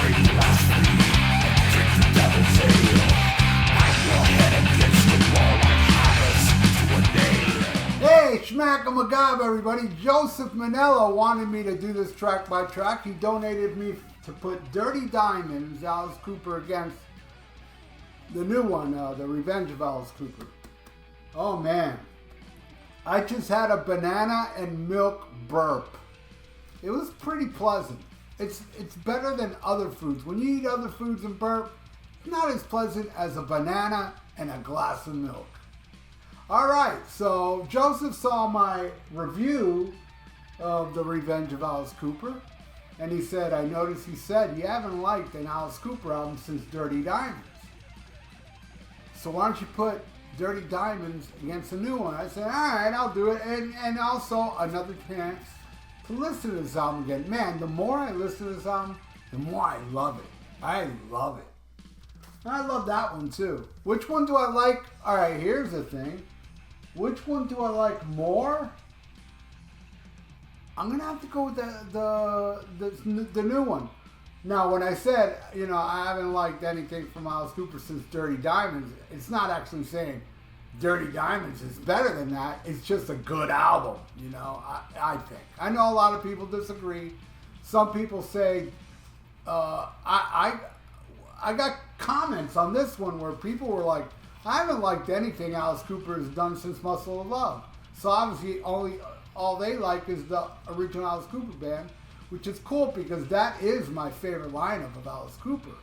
Hey, Schmack-a-magab, everybody. Joseph Manella wanted me to do this track by track. He donated me to put Dirty Diamonds, Alice Cooper, against the new one, The Revenge of Alice Cooper. Oh, man. I just had a banana and milk burp. It was pretty pleasant. It's better than other foods. When you eat other foods and burp, it's not as pleasant as a banana and a glass of milk. All right, so Joseph saw my review of The Revenge of Alice Cooper, and he said, I noticed he said you haven't liked an Alice Cooper album since Dirty Diamonds. So why don't you put Dirty Diamonds against a new one? I said, all right, I'll do it, and also another chance to listen to this album again. Man, the more I listen to this album, the more I love it. I love it. And I love that one too. Which one do I like? All right, here's the thing. Which one do I like more? I'm gonna have to go with the new one. Now, when I said, I haven't liked anything from Alice Cooper since Dirty Diamonds, it's not actually saying Dirty Diamonds is better than that. It's just a good album, I think. I know a lot of people disagree. Some people say, I got comments on this one where people were like, I haven't liked anything Alice Cooper has done since Muscle of Love. So obviously all they like is the original Alice Cooper band, which is cool because that is my favorite lineup of Alice Cooper.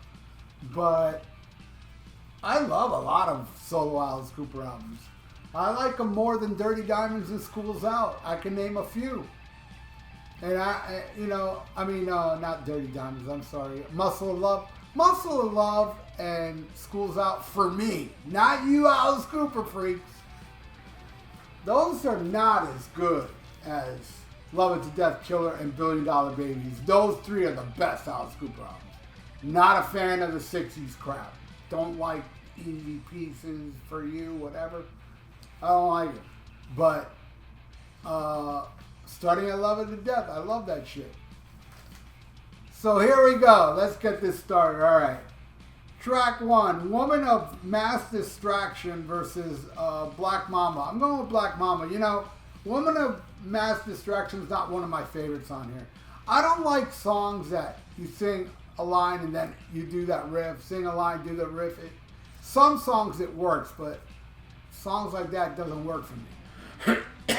But I love a lot of solo Alice Cooper albums. I like them more than Dirty Diamonds and School's Out. I can name a few. And not Dirty Diamonds, I'm sorry. Muscle of Love. Muscle of Love and School's Out for me. Not you Alice Cooper freaks. Those are not as good as Love It to Death, Killer, and Billion Dollar Babies. Those three are the best Alice Cooper albums. Not a fan of the 60s crap. Don't like Easy Pieces, For You, whatever. I don't like it. But Starting at Love It to Death, I love that shit. So here we go. Let's get this started. All right. Track 1, Woman of Mass Distraction versus Black Mama. I'm going with Black Mama. Woman of Mass Distraction is not one of my favorites on here. I don't like songs that you sing a line and then you do that riff, sing a line, do the riff. Some songs it works, but songs like that doesn't work for me.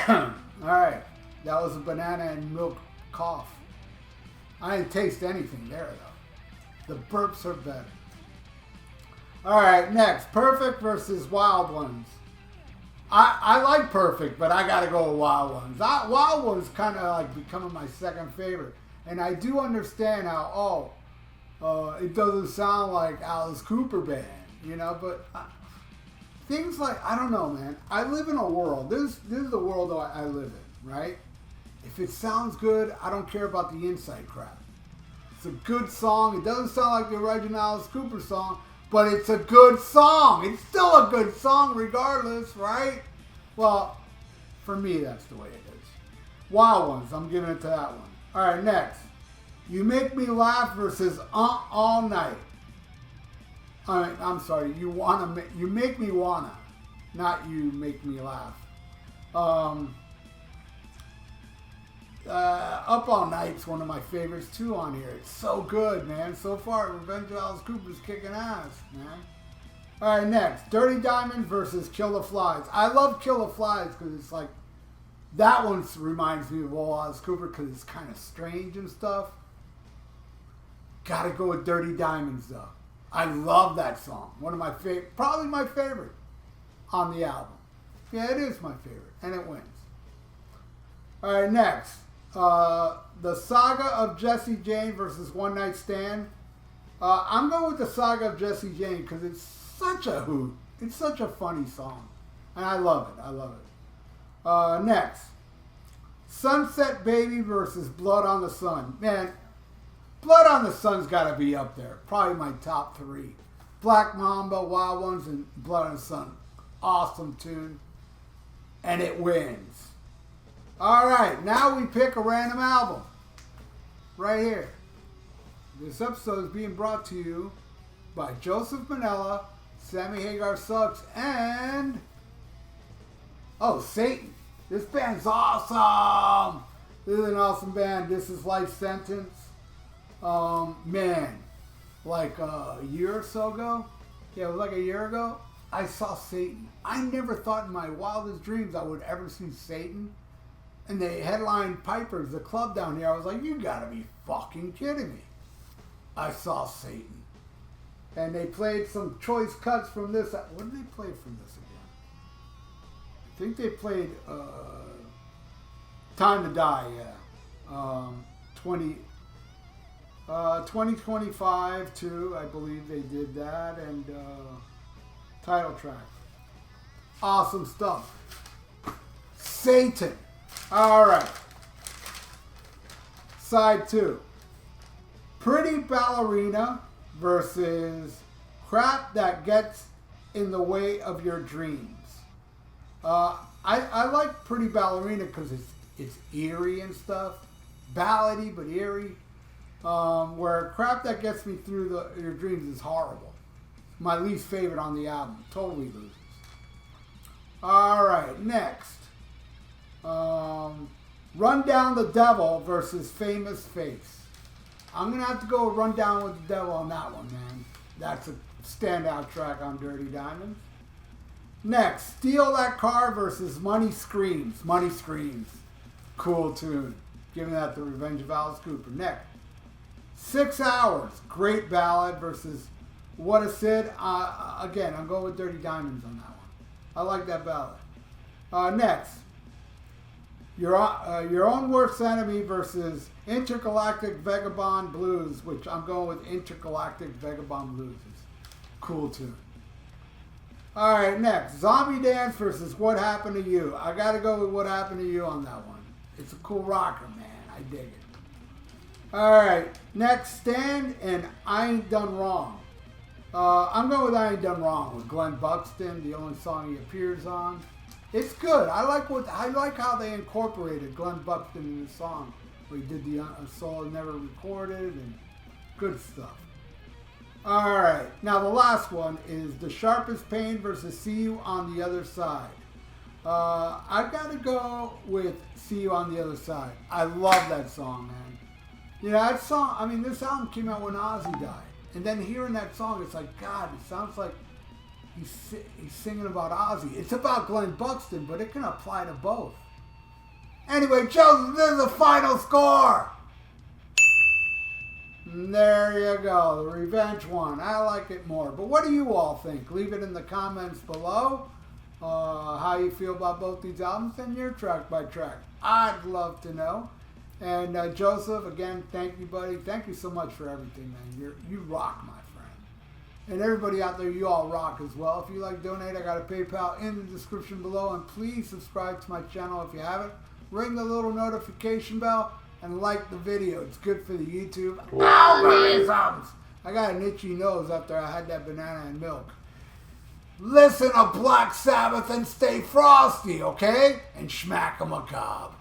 All right. That was a banana and milk cough. I didn't taste anything there, though. The burps are better. All right, next. Perfect versus Wild Ones. I like Perfect, but I got to go with Wild Ones. Wild Ones kind of like becoming my second favorite. And I do understand how, it doesn't sound like Alice Cooper band, but things like, I don't know, man. I live in a world. This is the world I live in, right? If it sounds good, I don't care about the inside crap. It's a good song. It doesn't sound like the original Alice Cooper song, but it's a good song. It's still a good song regardless, right? Well, for me, that's the way it is. Wild Ones, I'm giving it to that one. All right, next. You Make Me Laugh versus All Night. I'm sorry, You Make Me Wanna, not You Make Me Laugh. Up All Night's one of my favorites too on here. It's so good, man. So far, Revenge of Alice Cooper's kicking ass, man. All right, next. Dirty Diamond versus Kill the Flies. I love Kill the Flies because it's like, that one reminds me of old Alice Cooper because it's kind of strange and stuff. Gotta go with Dirty Diamonds though. I love that song. One of my favorite, probably my favorite on the album. Yeah, it is my favorite, and it wins. All right, next. The Saga of Jesse Jane versus One Night Stand. I'm going with the Saga of Jesse Jane because it's such a hoot. It's such a funny song. And I love it. I love it. Next. Sunset Baby versus Blood on the Sun. Man, Blood on the Sun's got to be up there. Probably my top 3. Black Mamba, Wild Ones, and Blood on the Sun. Awesome tune. And it wins. All right, now we pick a random album. Right here. This episode is being brought to you by Joseph Manella, Sammy Hagar Sucks, and Satan. This band's awesome. This is an awesome band. This is Life Sentence. Man, like a year or so ago, yeah, it was like a year ago, I saw Satan. I never thought in my wildest dreams I would ever see Satan. And they headlined Piper's, the club down here. I was like, you gotta be fucking kidding me. I saw Satan. And they played some choice cuts from this. What did they play from this again? I think they played Time to Die, yeah. 2025 too, I believe they did that, and title track. Awesome stuff. Satan. All right. Side 2. Pretty Ballerina versus Crap That Gets in the Way of Your Dreams. I like Pretty Ballerina because it's eerie and stuff. Ballady but eerie. Where Crap That Gets Me Through Your Dreams is horrible. My least favorite on the album. Totally loses. Alright, next. Run Down the Devil versus Famous Face. I'm going to have to go Run Down with the Devil on that one, man. That's a standout track on Dirty Diamonds. Next, Steal That Car versus Money Screams. Money Screams. Cool tune. Giving that to Revenge of Alice Cooper. Next, 6 Hours. Great ballad versus What a Sid. Again, I'm going with Dirty Diamonds on that one. I like that ballad. Next, Your Own Worst Enemy versus Intergalactic Vagabond Blues, which I'm going with Intergalactic Vagabond Blues. It's a cool tune. Alright, next, Zombie Dance versus What Happened to You. I gotta go with What Happened to You on that one. It's a cool rocker, man. I dig it. Alright, next, Stand and I Ain't Done Wrong. I'm going with I Ain't Done Wrong with Glenn Buxton, the only song he appears on. It's good. I like how they incorporated Glenn Buxton in the song. Where he did the solo never recorded and good stuff. Alright, now the last one is The Sharpest Pain versus See You on the Other Side. I've got to go with See You on the Other Side. I love that song, man. You know, that song, I mean, this album came out when Ozzy died. And then hearing that song, it's like, God, it sounds like he's singing about Ozzy. It's about Glenn Buxton, but it can apply to both. Anyway, Joseph, this is the final score. And there you go, the Revenge one. I like it more. But what do you all think? Leave it in the comments below. How you feel about both these albums and your track by track. I'd love to know. And Joseph, again, thank you, buddy. Thank you so much for everything, man. You rock, my friend. And everybody out there, you all rock as well. If you like donate, I got a PayPal in the description below. And please subscribe to my channel if you haven't. Ring the little notification bell and like the video. It's good for the YouTube algorithms. I got an itchy nose after I had that banana and milk. Listen to Black Sabbath and stay frosty, okay? And schmack 'em a cob.